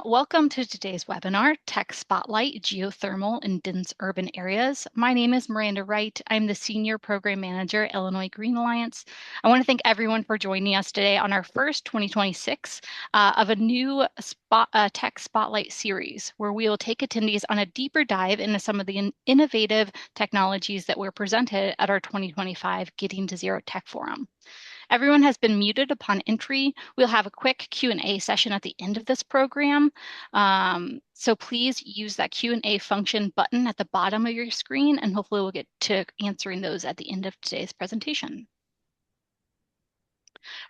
Welcome to today's webinar, Tech Spotlight, Geothermal in Dense Urban Areas. My name is Miranda Wright. I'm the Senior Program Manager at Illinois Green Alliance. I want to thank everyone for joining us today on our first 2026 of a new Tech Spotlight series, where we will take attendees on a deeper dive into some of the innovative technologies that were presented at our 2025 Getting to Zero Tech Forum. Everyone has been muted upon entry. We'll have a quick Q&A session at the end of this program. So please use that Q&A function button at the bottom of your screen, and hopefully we'll get to answering those at the end of today's presentation.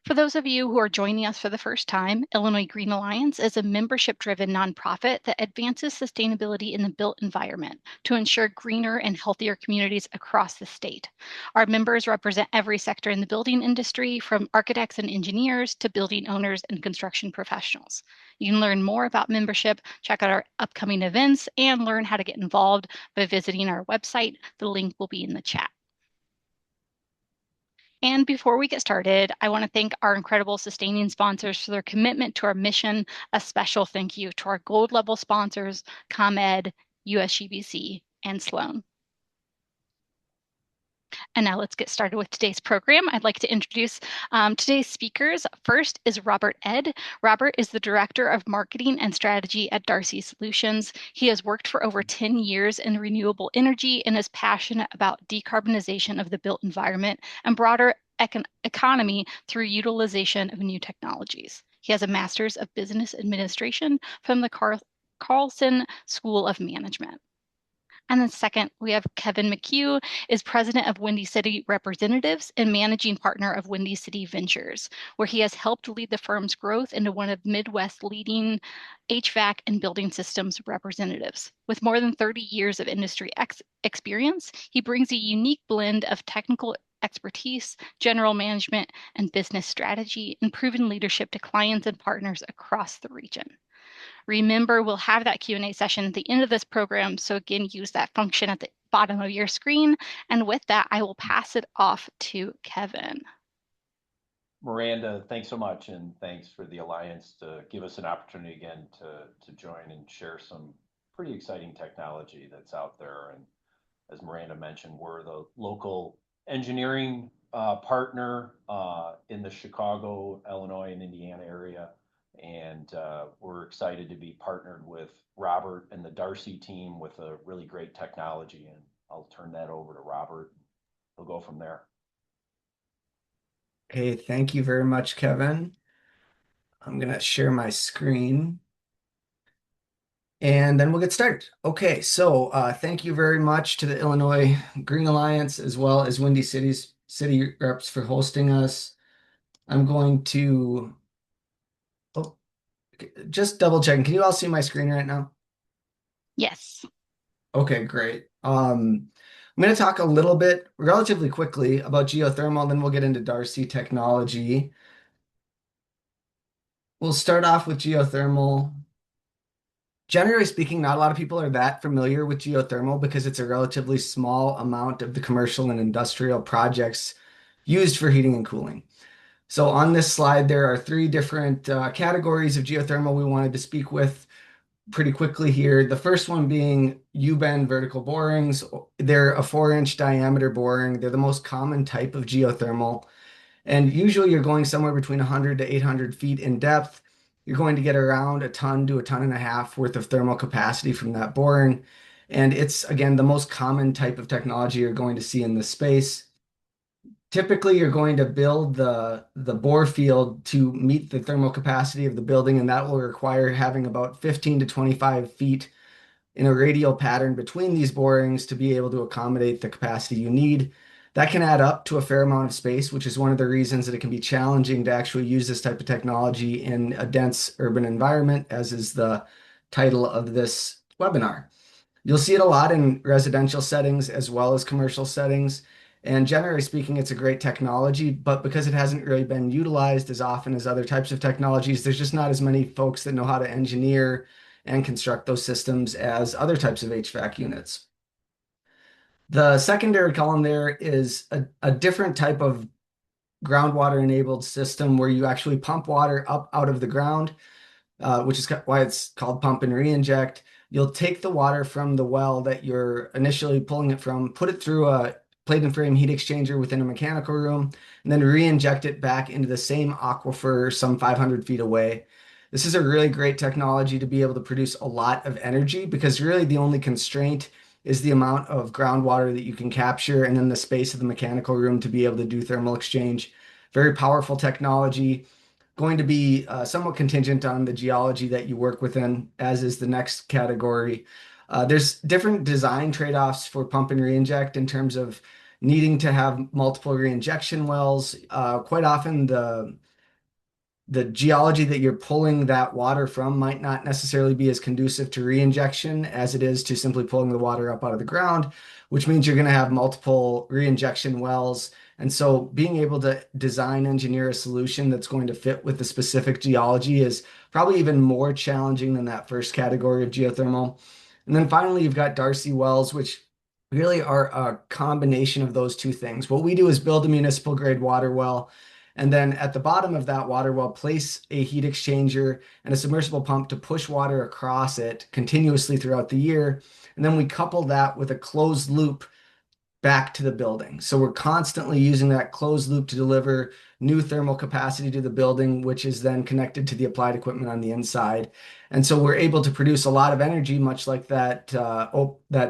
For those of you who are joining us for the first time, Illinois Green Alliance is a membership-driven nonprofit that advances sustainability in the built environment to ensure greener and healthier communities across the state. Our members represent every sector in the building industry, from architects and engineers to building owners and construction professionals. You can learn more about membership, check out our upcoming events, and learn how to get involved by visiting our website. The link will be in the chat. And before we get started, I want to thank our incredible sustaining sponsors for their commitment to our mission. A special thank you to our gold level sponsors, ComEd, USGBC, and Sloan. And now let's get started with today's program. I'd like to introduce today's speakers. First is Robert Ed. Robert is the Director of Marketing and Strategy at Darcy Solutions. He has worked for over 10 years in renewable energy and is passionate about decarbonization of the built environment and broader economy through utilization of new technologies. He has a Master's of Business Administration from the Carlson School of Management. And then second, we have Kevin McHugh, is president of Windy City Representatives and managing partner of Windy City Ventures, where he has helped lead the firm's growth into one of Midwest's leading HVAC and building systems representatives. With more than 30 years of industry experience, he brings a unique blend of technical expertise, general management, and business strategy, and proven leadership to clients and partners across the region. Remember, we'll have that Q&A session at the end of this program. So again, use that function at the bottom of your screen. And with that, I will pass it off to Kevin. Miranda, thanks so much. And thanks for the Alliance to give us an opportunity again to join and share some pretty exciting technology that's out there. And as Miranda mentioned, we're the local engineering partner in the Chicago, Illinois, and Indiana area. And we're excited to be partnered with Robert and the Darcy team with a really great technology. And I'll turn that over to Robert. We'll go from there. Okay, thank you very much, Kevin. I'm going to share my screen and then we'll get started. Okay, so thank you very much to the Illinois Green Alliance as well as Windy City reps for hosting us. I'm going to just double checking. Can you all see my screen right now? Yes. Okay, great. I'm going to talk a little bit relatively quickly about geothermal, and then we'll get into Darcy technology. We'll start off with geothermal. Generally speaking, not a lot of people are that familiar with geothermal because it's a relatively small amount of the commercial and industrial projects used for heating and cooling. So on this slide, there are three different categories of geothermal we wanted to speak with pretty quickly here. The first one being U-bend vertical borings. They're a 4-inch diameter boring. They're the most common type of geothermal. And usually you're going somewhere between 100 to 800 feet in depth. You're going to get around a ton to a ton and a half worth of thermal capacity from that boring. And it's, again, the most common type of technology you're going to see in this space. Typically, you're going to build the bore field to meet the thermal capacity of the building, and that will require having about 15 to 25 feet in a radial pattern between these borings to be able to accommodate the capacity you need. That can add up to a fair amount of space, which is one of the reasons that it can be challenging to actually use this type of technology in a dense urban environment, as is the title of this webinar. You'll see it a lot in residential settings as well as commercial settings. And generally speaking, it's a great technology, but because it hasn't really been utilized as often as other types of technologies, there's just not as many folks that know how to engineer and construct those systems as other types of HVAC units. The secondary column there is a different type of groundwater-enabled system where you actually pump water up out of the ground. which is why it's called pump and re-inject. You'll take the water from the well that you're initially pulling it from, put it through a plate and frame heat exchanger within a mechanical room, and then re-inject it back into the same aquifer some 500 feet away. This is a really great technology to be able to produce a lot of energy because really the only constraint is the amount of groundwater that you can capture and then the space of the mechanical room to be able to do thermal exchange. Very powerful technology, going to be somewhat contingent on the geology that you work within, as is the next category. There's different design trade-offs for pump and re-inject in terms of needing to have multiple re-injection wells. Quite often the geology that you're pulling that water from might not necessarily be as conducive to reinjection as it is to simply pulling the water up out of the ground, which means you're going to have multiple reinjection wells. And so being able to design engineer a solution that's going to fit with the specific geology is probably even more challenging than that first category of geothermal. And then finally, you've got Darcy wells, which really are a combination of those two things. What we do is build a municipal grade water well, and then at the bottom of that water well, place a heat exchanger and a submersible pump to push water across it continuously throughout the year. And then we couple that with a closed loop back to the building. So we're constantly using that closed loop to deliver new thermal capacity to the building, which is then connected to the applied equipment on the inside. And so we're able to produce a lot of energy, much like that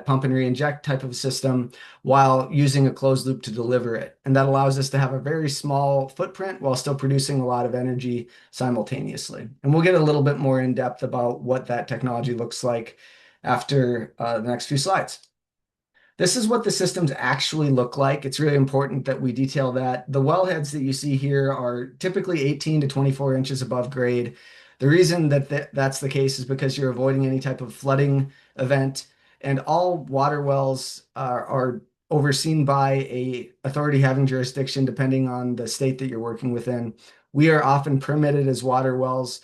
pump and re-inject type of system, while using a closed loop to deliver it. And that allows us to have a very small footprint while still producing a lot of energy simultaneously. And we'll get a little bit more in depth about what that technology looks like after the next few slides. This is what the systems actually look like. It's really important that we detail that. The wellheads that you see here are typically 18 to 24 inches above grade. The reason that that's the case is because you're avoiding any type of flooding event, and all water wells are overseen by a authority having jurisdiction depending on the state that you're working within. We are often permitted as water wells.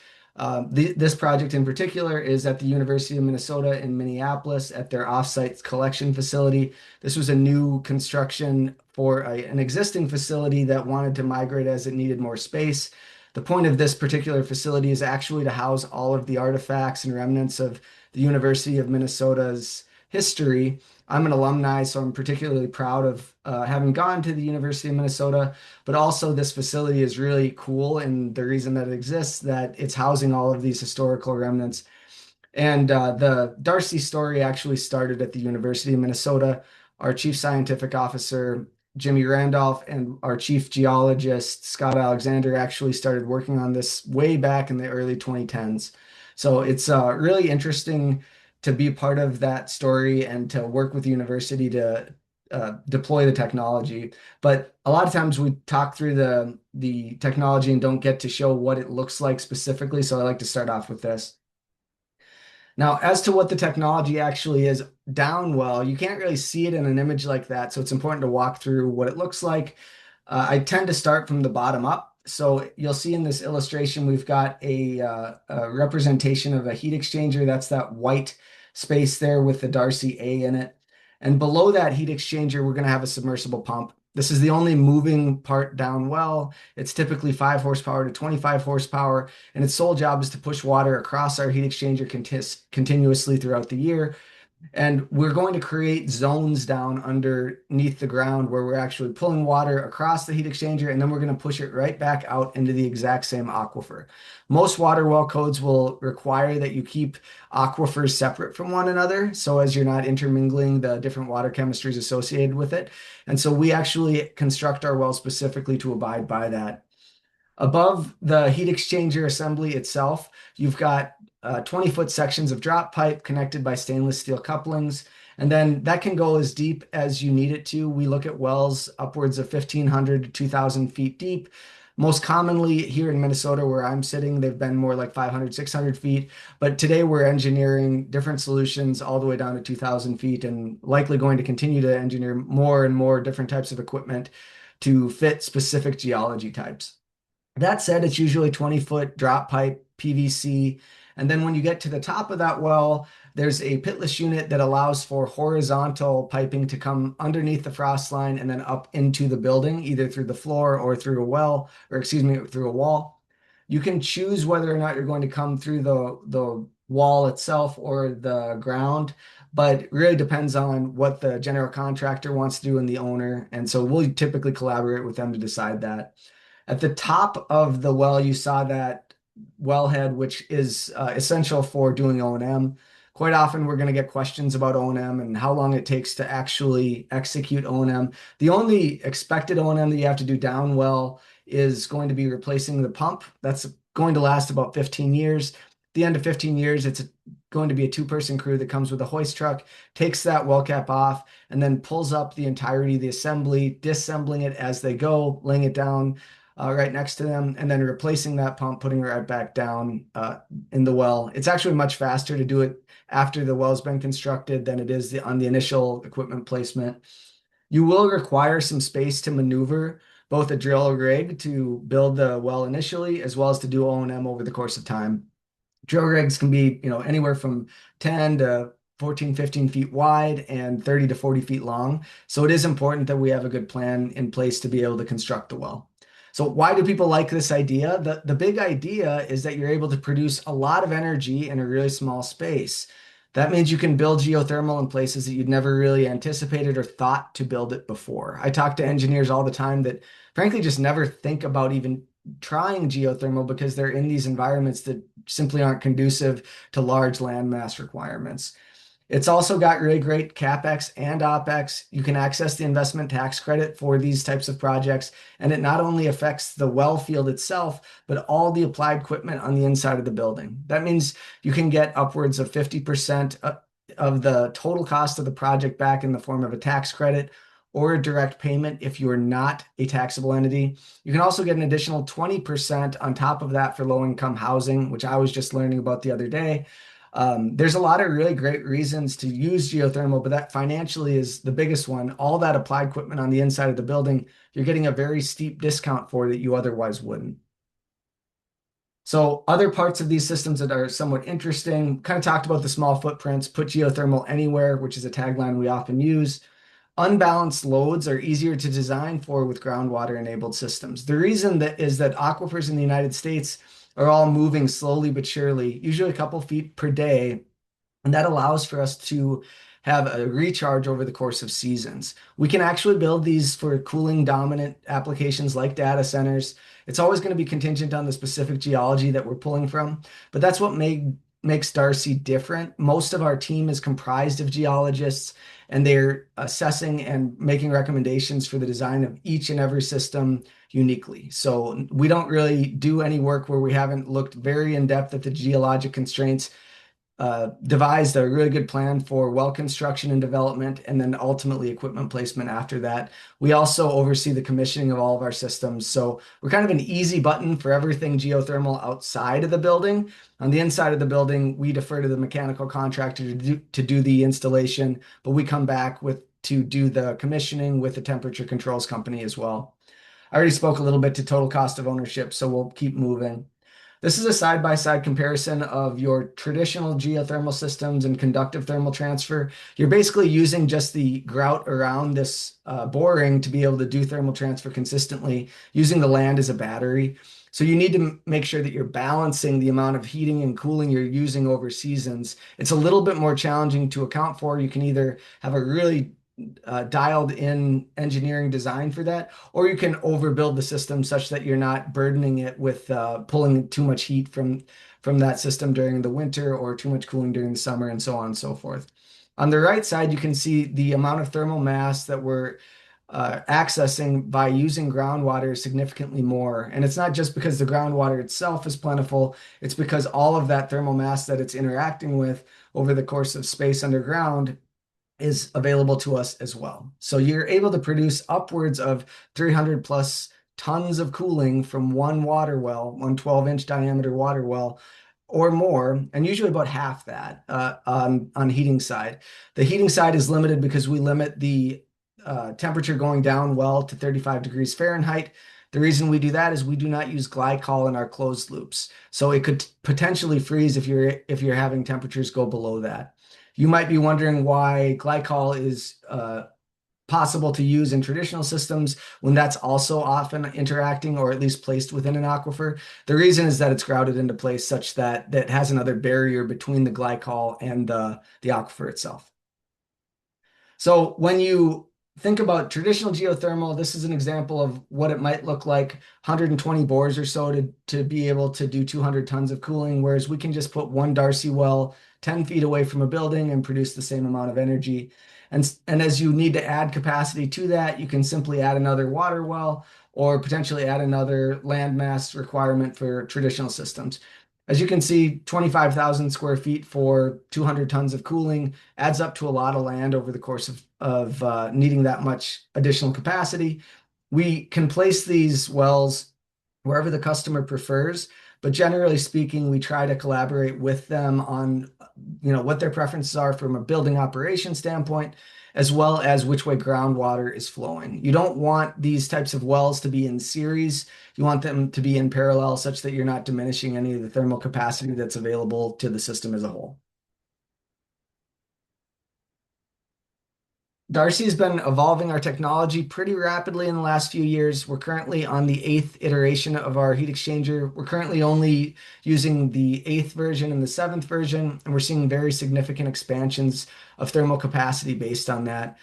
This project in particular is at the University of Minnesota in Minneapolis at their offsite collection facility. This was a new construction for an existing facility that wanted to migrate as it needed more space. The point of this particular facility is actually to house all of the artifacts and remnants of the University of Minnesota's history. I'm an alumni, so I'm particularly proud of having gone to the University of Minnesota, but also this facility is really cool, and the reason that it exists, that it's housing all of these historical remnants. And the Darcy story actually started at the University of Minnesota. Our chief scientific officer, Jimmy Randolph, and our chief geologist, Scott Alexander, actually started working on this way back in the early 2010s. So it's really interesting to be part of that story and to work with the university to deploy the technology. But a lot of times we talk through the technology and don't get to show what it looks like specifically. So I like to start off with this. Now, as to what the technology actually is down well, you can't really see it in an image like that. So it's important to walk through what it looks like. I tend to start from the bottom up. So you'll see in this illustration, we've got a representation of a heat exchanger. That's that white space there with the Darcy A in it. And below that heat exchanger, we're going to have a submersible pump. This is the only moving part down well. It's typically 5 horsepower to 25 horsepower, and its sole job is to push water across our heat exchanger continuously throughout the year. And we're going to create zones down underneath the ground where we're actually pulling water across the heat exchanger, and then we're going to push it right back out into the exact same aquifer. Most water well codes will require that you keep aquifers separate from one another, so as you're not intermingling the different water chemistries associated with it. And so we actually construct our wells specifically to abide by that. Above the heat exchanger assembly itself, you've got 20-foot sections of drop pipe connected by stainless steel couplings. And then that can go as deep as you need it to. We look at wells upwards of 1,500 to 2,000 feet deep. Most commonly here in Minnesota, where I'm sitting, they've been more like 500, 600 feet. But today we're engineering different solutions all the way down to 2,000 feet and likely going to continue to engineer more and more different types of equipment to fit specific geology types. That said, it's usually 20-foot drop pipe, PVC. And then when you get to the top of that well, there's a pitless unit that allows for horizontal piping to come underneath the frost line and then up into the building, either through the floor or through a well, or excuse me, through a wall. You can choose whether or not you're going to come through the wall itself or the ground, but it really depends on what the general contractor wants to do and the owner. And so we'll typically collaborate with them to decide that. At the top of the well, you saw that wellhead, which is essential for doing O&M. Quite often, we're going to get questions about O&M and how long it takes to actually execute O&M. The only expected O&M that you have to do down well is going to be replacing the pump. That's going to last about 15 years. At the end of 15 years, it's going to be a two-person crew that comes with a hoist truck, takes that well cap off, and then pulls up the entirety of the assembly, disassembling it as they go, laying it down right next to them, and then replacing that pump, putting it right back down in the well. It's actually much faster to do it after the well's been constructed than it is on the initial equipment placement. You will require some space to maneuver both a drill rig to build the well initially, as well as to do O&M over the course of time. Drill rigs can be, anywhere from 10 to 14, 15 feet wide and 30 to 40 feet long. So it is important that we have a good plan in place to be able to construct the well. So why do people like this idea? The big idea is that you're able to produce a lot of energy in a really small space. That means you can build geothermal in places that you'd never really anticipated or thought to build it before. I talk to engineers all the time that frankly just never think about even trying geothermal because they're in these environments that simply aren't conducive to large landmass requirements. It's also got really great CapEx and OpEx. You can access the investment tax credit for these types of projects, and it not only affects the well field itself, but all the applied equipment on the inside of the building. That means you can get upwards of 50% of the total cost of the project back in the form of a tax credit or a direct payment if you are not a taxable entity. You can also get an additional 20% on top of that for low-income housing, which I was just learning about the other day. There's a lot of really great reasons to use geothermal, but that financially is the biggest one. All that applied equipment on the inside of the building, you're getting a very steep discount for that you otherwise wouldn't. So other parts of these systems that are somewhat interesting, kind of talked about the small footprints, put geothermal anywhere, which is a tagline we often use. Unbalanced loads are easier to design for with groundwater-enabled systems. The reason that is that aquifers in the United States are all moving slowly but surely, usually a couple feet per day, and that allows for us to have a recharge over the course of seasons. We can actually build these for cooling dominant applications like data centers. It's always going to be contingent on the specific geology that we're pulling from, but that's what makes Darcy different. Most of our team is comprised of geologists, and they're assessing and making recommendations for the design of each and every system uniquely. So we don't really do any work where we haven't looked very in depth at the geologic constraints, devised a really good plan for well construction and development, and then ultimately equipment placement after that. We also oversee the commissioning of all of our systems. So we're kind of an easy button for everything geothermal outside of the building. On the inside of the building, we defer to the mechanical contractor to do the installation, but we come back to do the commissioning with the temperature controls company as well. I already spoke a little bit to total cost of ownership, so we'll keep moving. This is a side-by-side comparison of your traditional geothermal systems and conductive thermal transfer. You're basically using just the grout around this boring to be able to do thermal transfer consistently, using the land as a battery. So you need to make sure that you're balancing the amount of heating and cooling you're using over seasons. It's a little bit more challenging to account for. You can either have a really dialed in engineering design for that, or you can overbuild the system such that you're not burdening it with pulling too much heat from that system during the winter or too much cooling during the summer and so on and so forth. On the right side, you can see the amount of thermal mass that we're accessing by using groundwater is significantly more. And it's not just because the groundwater itself is plentiful, it's because all of that thermal mass that it's interacting with over the course of space underground is available to us as well. So you're able to produce upwards of 300 plus tons of cooling from one water well, one 12-inch diameter water well, or more, and usually about half that on heating side. The heating side is limited because we limit the temperature going down well to 35 degrees Fahrenheit. The reason we do that is we do not use glycol in our closed loops. So it could potentially freeze if you're having temperatures go below that. You might be wondering why glycol is possible to use in traditional systems when that's also often interacting or at least placed within an aquifer. The reason is that it's grouted into place such that that has another barrier between the glycol and the aquifer itself. So when you think about traditional geothermal, this is an example of what it might look like, 120 bores or so to be able to do 200 tons of cooling, whereas we can just put one Darcy well 10 feet away from a building and produce the same amount of energy. And as you need to add capacity to that, you can simply add another water well or potentially add another landmass requirement for traditional systems. As you can see, 25,000 square feet for 200 tons of cooling adds up to a lot of land over the course of needing that much additional capacity. We can place these wells wherever the customer prefers, but generally speaking, we try to collaborate with them on what their preferences are from a building operation standpoint, as well as which way groundwater is flowing. You don't want these types of wells to be in series. You want them to be in parallel such that you're not diminishing any of the thermal capacity that's available to the system as a whole. Darcy has been evolving our technology pretty rapidly in the last few years. We're currently on the 8th iteration of our heat exchanger. We're currently only using the 8th version and the 7th version, and we're seeing very significant expansions of thermal capacity based on that.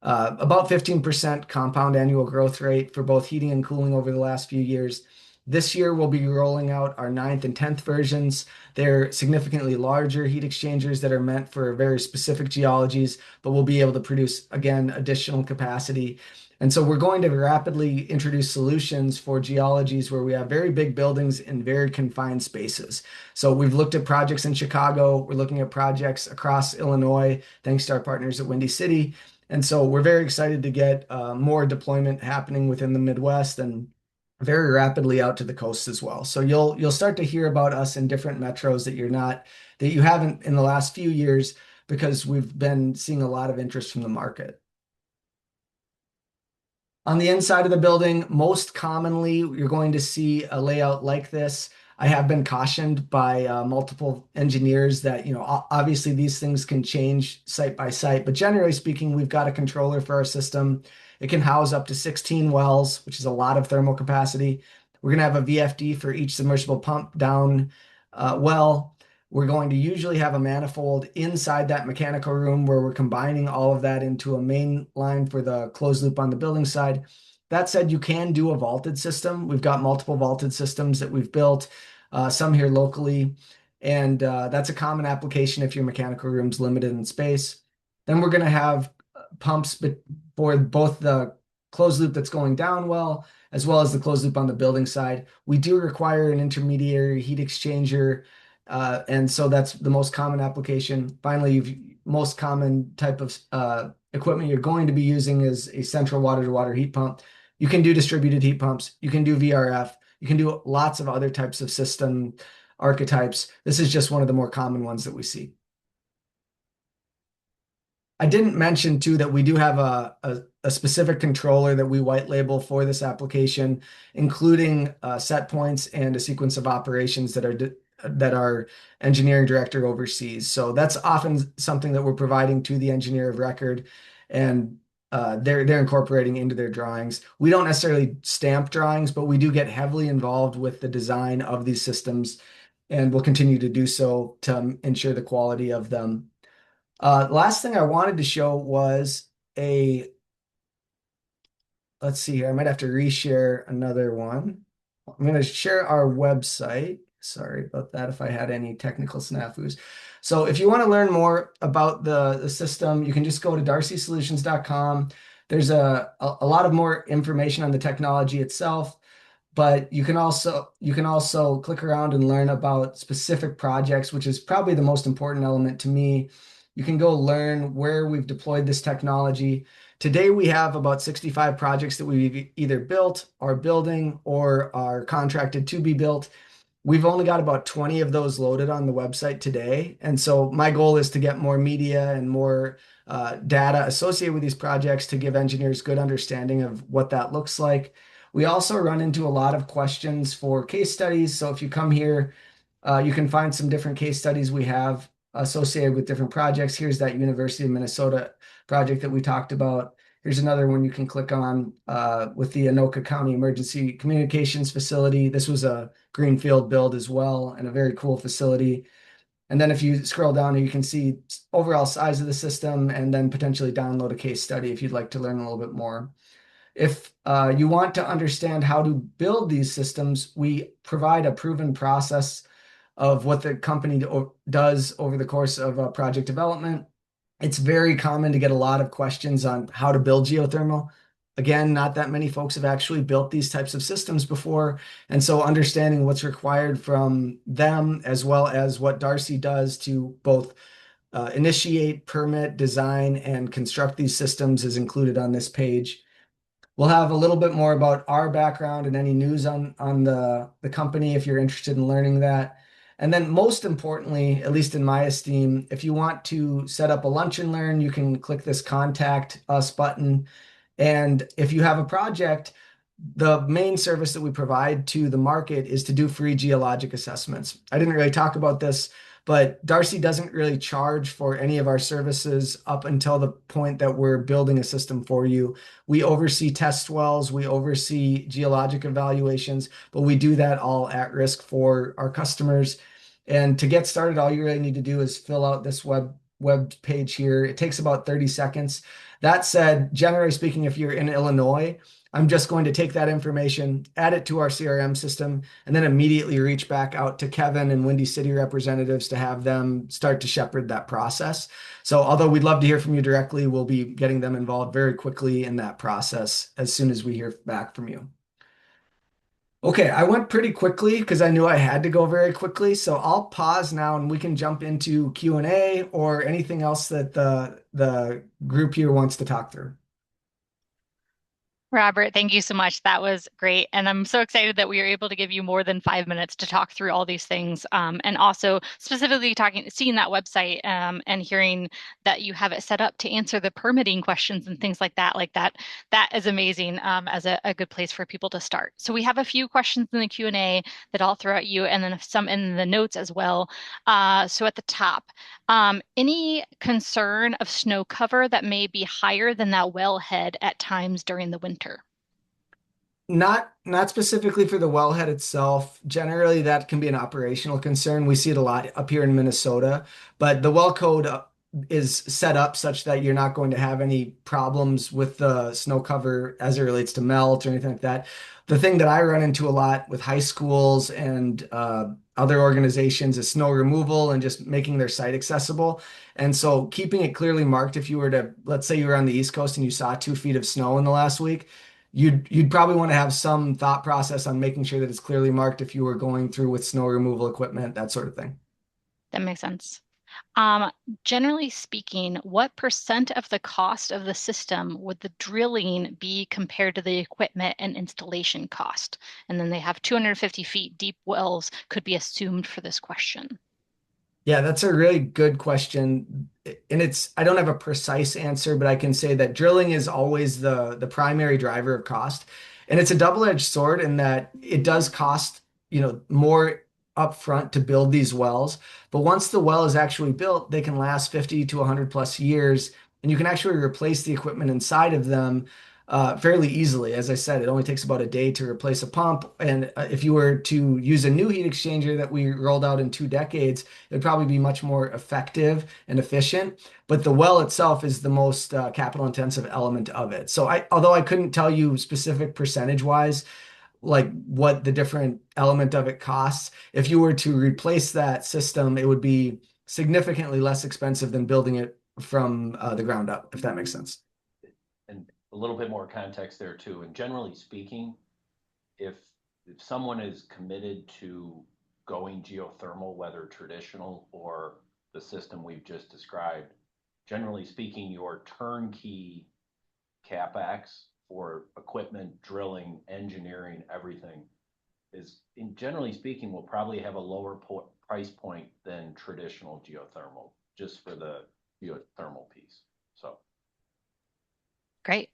About 15% compound annual growth rate for both heating and cooling over the last few years. This year, we'll be rolling out our 9th and 10th versions. They're significantly larger heat exchangers that are meant for very specific geologies, but we'll be able to produce, again, additional capacity. And so we're going to rapidly introduce solutions for geologies where we have very big buildings in very confined spaces. So we've looked at projects in Chicago. We're looking at projects across Illinois, thanks to our partners at Windy City. And so we're very excited to get more deployment happening within the Midwest and very rapidly out to the coast as well. So you'll start to hear about us in different metros that you haven't in the last few years because we've been seeing a lot of interest from the market. On the inside of the building, most commonly, you're going to see a layout like this. I have been cautioned by multiple engineers that, obviously these things can change site by site, but generally speaking, we've got a controller for our system. It can house up to 16 wells, which is a lot of thermal capacity. We're going to have a VFD for each submersible pump down well. We're going to usually have a manifold inside that mechanical room where we're combining all of that into a main line for the closed loop on the building side. That said, you can do a vaulted system. We've got multiple vaulted systems that we've built, some here locally, and that's a common application if your mechanical room's limited in space. Then we're going to have pumps for both the closed loop that's going down well, as well as the closed loop on the building side. We do require an intermediary heat exchanger, and so that's the most common application. Finally, most common type of equipment you're going to be using is a central water-to-water heat pump. You can do distributed heat pumps. You can do VRF. You can do lots of other types of system archetypes. This is just one of the more common ones that we see. I didn't mention too that we do have a specific controller that we white label for this application, including set points and a sequence of operations that our engineering director oversees. So that's often something that we're providing to the engineer of record, and they're incorporating into their drawings. We don't necessarily stamp drawings, but we do get heavily involved with the design of these systems, and we'll continue to do so to ensure the quality of them. Last thing I wanted to show was let's see here. I might have to reshare another one. I'm going to share our website. Sorry about that if I had any technical snafus. So if you want to learn more about the system, you can just go to darcysolutions.com. There's a lot of more information on the technology itself, but you can also click around and learn about specific projects, which is probably the most important element to me. You can go learn where we've deployed this technology. Today, we have about 65 projects that we've either built, are building, or are contracted to be built. We've only got about 20 of those loaded on the website today. And so my goal is to get more media and more data associated with these projects to give engineers good understanding of what that looks like. We also run into a lot of questions for case studies. So if you come here, you can find some different case studies we have associated with different projects. Here's that University of Minnesota project that we talked about. Here's another one you can click on with the Anoka County Emergency Communications Facility. This was a greenfield build as well, and a very cool facility. And then if you scroll down, you can see overall size of the system, and then potentially download a case study if you'd like to learn a little bit more. If you want to understand how to build these systems, we provide a proven process of what the company does over the course of project development. It's very common to get a lot of questions on how to build geothermal. Again, not that many folks have actually built these types of systems before. And so understanding what's required from them, as well as what Darcy does to both initiate, permit, design, and construct these systems is included on this page. We'll have a little bit more about our background and any news on the company if you're interested in learning that. And then most importantly, at least in my esteem, if you want to set up a lunch and learn, you can click this contact us button. And if you have a project, the main service that we provide to the market is to do free geologic assessments. I didn't really talk about this, but Darcy doesn't really charge for any of our services up until the point that we're building a system for you. We oversee test wells, we oversee geologic evaluations, but we do that all at risk for our customers. And to get started, all you really need to do is fill out this web page here. It takes about 30 seconds. That said, generally speaking, if you're in Illinois, I'm just going to take that information, add it to our CRM system, and then immediately reach back out to Kevin and Windy City representatives to have them start to shepherd that process. So although we'd love to hear from you directly, we'll be getting them involved very quickly in that process as soon as we hear back from you. Okay, I went pretty quickly because I knew I had to go very quickly. So I'll pause now and we can jump into Q&A or anything else that the group here wants to talk through. Robert, thank you so much. That was great. And I'm so excited that we were able to give you more than 5 minutes to talk through all these things. And also specifically seeing that website and hearing that you have it set up to answer the permitting questions and things like that. That is amazing as a good place for people to start. So we have a few questions in the Q&A that I'll throw at you and then some in the notes as well. So at the top, any concern of snow cover that may be higher than that wellhead at times during the winter? Not specifically for the wellhead itself. Generally, that can be an operational concern. We see it a lot up here in Minnesota, but the well code is set up such that you're not going to have any problems with the snow cover as it relates to melt or anything like that. The thing that I run into a lot with high schools and other organizations is snow removal and just making their site accessible. And so keeping it clearly marked, if you were to, let's say you were on the East Coast and you saw 2 feet of snow in the last week, you'd probably want to have some thought process on making sure that it's clearly marked if you were going through with snow removal equipment, that sort of thing. That makes sense. Um, Generally speaking, what percent of the cost of the system would the drilling be compared to the equipment and installation cost? And then they have 250 feet deep wells could be assumed for this question. Yeah, that's a really good question. And I don't have a precise answer, but I can say that drilling is always the primary driver of cost. And it's a double-edged sword in that it does cost, more upfront to build these wells. But once the well is actually built, they can last 50 to 100 plus years, and you can actually replace the equipment inside of them fairly easily. As I said, it only takes about a day to replace a pump. And if you were to use a new heat exchanger that we rolled out in 2 decades, it'd probably be much more effective and efficient. But the well itself is the most capital intensive element of it. So although I couldn't tell you specific percentage wise, like what the different element of it costs, if you were to replace that system, it would be significantly less expensive than building it from the ground up, if that makes sense. And a little bit more context there too. And generally speaking, if if someone is committed to going geothermal, whether traditional or the system we've just described, generally speaking, your turnkey capex for equipment, drilling, engineering, everything is, generally speaking, will probably have a lower price point than traditional geothermal, just for the geothermal piece. So Great.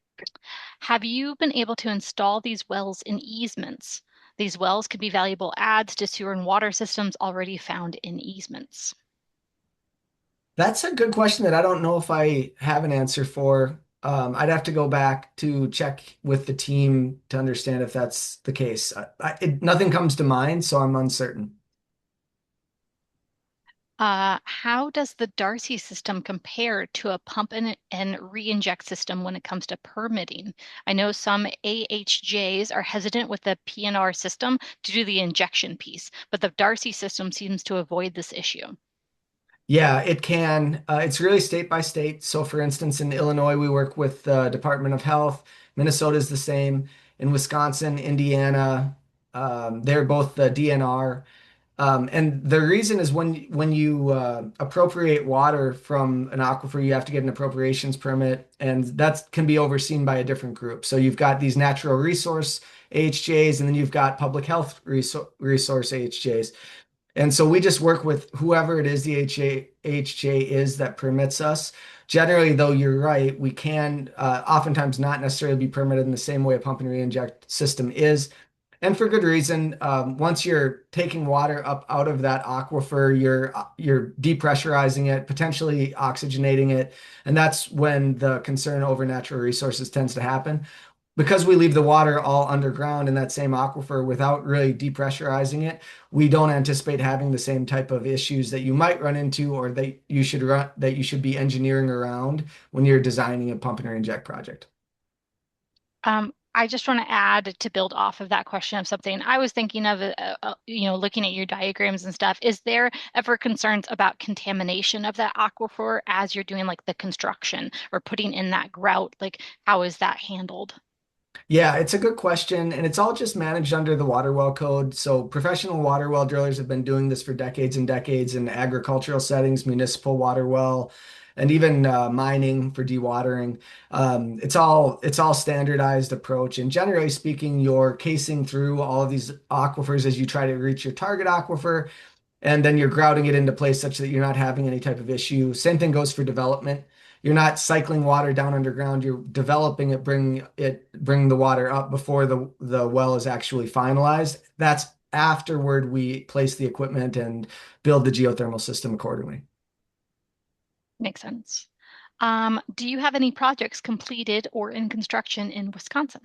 Have you been able to install these wells in easements? These wells could be valuable adds to sewer and water systems already found in easements. That's a good question that I don't know if I have an answer for. I'd have to go back to check with the team to understand if that's the case. Nothing comes to mind, so I'm uncertain. How does the Darcy system compare to a pump and re-inject system when it comes to permitting? I know some AHJs are hesitant with the PNR system to do the injection piece, but the Darcy system seems to avoid this issue. Yeah, it can. It's really state by state. So, for instance, in Illinois, we work with the Department of Health. Minnesota is the same. In Wisconsin, Indiana, they're both the DNR. And the reason is when you appropriate water from an aquifer, you have to get an appropriations permit, and that can be overseen by a different group. So you've got these natural resource AHJs, and then you've got public health resource AHJs. And so we just work with whoever it is the HJ is that permits us. Generally, though, you're right, we can oftentimes not necessarily be permitted in the same way a pump and re-inject system is. And for good reason. Once you're taking water up out of that aquifer, you're depressurizing it, potentially oxygenating it, and that's when the concern over natural resources tends to happen. Because we leave the water all underground in that same aquifer without really depressurizing it, we don't anticipate having the same type of issues that you might run into or that you should be engineering around when you're designing a pump and inject project. I just want to add to build off of that question of something I was thinking of, looking at your diagrams and stuff. Is there ever concerns about contamination of that aquifer as you're doing like the construction or putting in that grout? Like, how is that handled? Yeah, it's a good question, and it's all just managed under the water well code. So professional water well drillers have been doing this for decades and decades in agricultural settings, municipal water well, and even mining for dewatering. It's all standardized approach, and generally speaking, you're casing through all of these aquifers as you try to reach your target aquifer, and then you're grouting it into place such that you're not having any type of issue. Same thing goes for development. You're not cycling water down underground. You're developing it, bring the water up before the well is actually finalized. That's afterward we place the equipment and build the geothermal system accordingly. Makes sense. Do you have any projects completed or in construction in Wisconsin?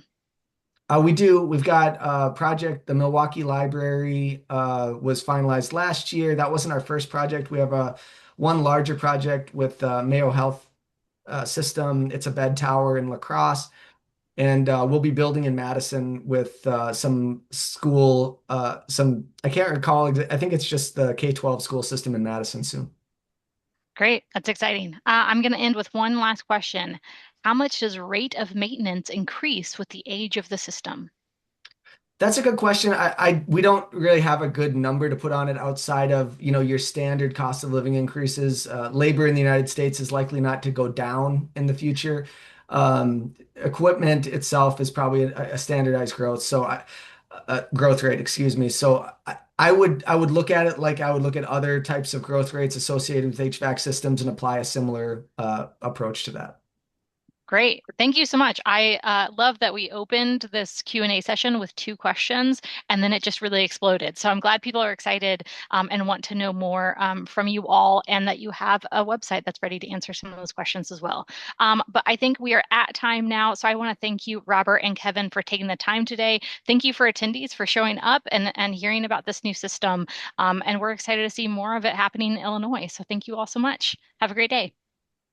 We do. We've got a project. The Milwaukee Library was finalized last year. That wasn't our first project. We have a one larger project with Mayo Health system. It's a bed tower in La Crosse, and we'll be building in Madison with some school. Some I can't recall. I think it's just the K-12 school system in Madison soon. Great. That's exciting. I'm going to end with one last question. How much does rate of maintenance increase with the age of the system? That's a good question. We don't really have a good number to put on it outside of, your standard cost of living increases. Labor in the United States is likely not to go down in the future. Equipment itself is probably a standardized growth rate, excuse me. So I would look at it like I would look at other types of growth rates associated with HVAC systems and apply a similar approach to that. Great. Thank you so much. I love that we opened this Q&A session with two questions and then it just really exploded. So I'm glad people are excited and want to know more from you all and that you have a website that's ready to answer some of those questions as well. But I think we are at time now. So I want to thank you, Robert and Kevin, for taking the time today. Thank you for attendees for showing up and hearing about this new system. And we're excited to see more of it happening in Illinois. So thank you all so much. Have a great day.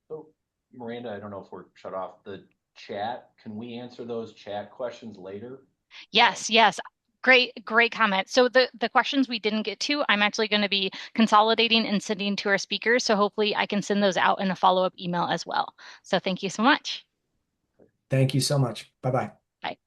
So, Miranda, I don't know if we're shut off the chat. Can we answer those chat questions later? Yes, yes. Great comment. So the questions we didn't get to, I'm actually going to be consolidating and sending to our speakers. So hopefully I can send those out in a follow-up email as well. So thank you so much. Thank you so much. Bye bye.